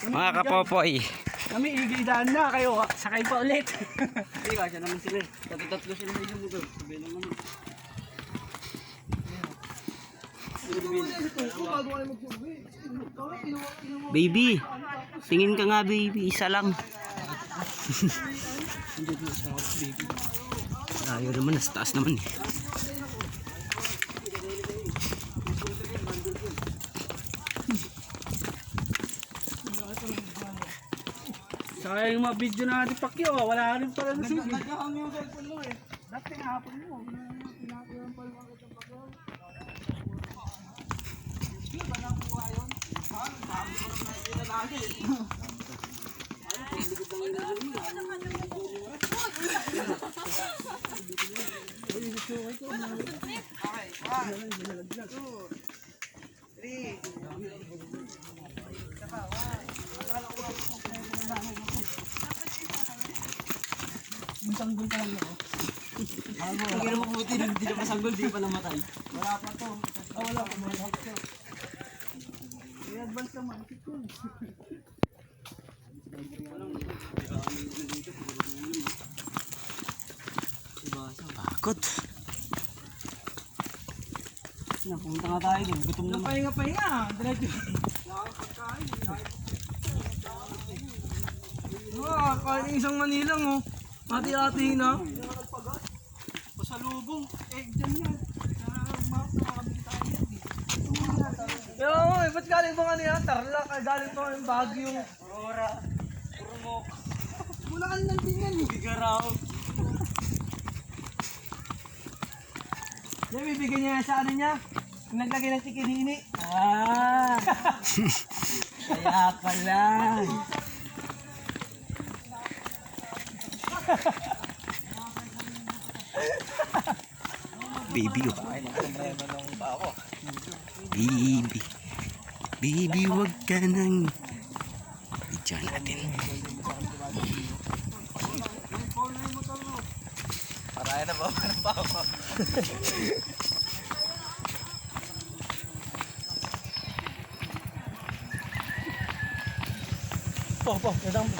Mga kapopoy. Kami igidaan na kayo, sakay pa ulit. Hindi kasi naman sila eh. Tatlo sila sa isang motor. Sabi lang naman. Baby. Tingin ka nga baby. Isa lang. Ayaw naman. Nasa taas naman eh. Saka yung mga video na natin pakyo, wala rin pala na sige. Nagkakami yung cellphone mo eh. Dati tinahapon mo. Tinahapon pa yung mga kitang pakyo. Sanggol pa lang ako. Ang gina mabuti, hindi na masanggol, di pa namatay. Wala pa to. Wala pa mo. I-advance naman. Bakot. Napunta nga tayo dun, gutom naman. Pahinga. Diretso. Kahit isang Manilang oh. Hati-hati na. Pasalubong. Dyan yan. Makakabili tayo yan eh. Pero ba't galing ba kanina? Tarlac. Galing pa yung Baguio. Aurora, Urmok, Bulacan lang din yan eh. Bigaraw. Yan, bibigyan niya sa ano niya. Naglagay ng tikinini. Kaya pala. Baby oh. Baby. Baby, wag ka nang. Video natin. Paraya na ba? Parang pa ako. Po, nadang.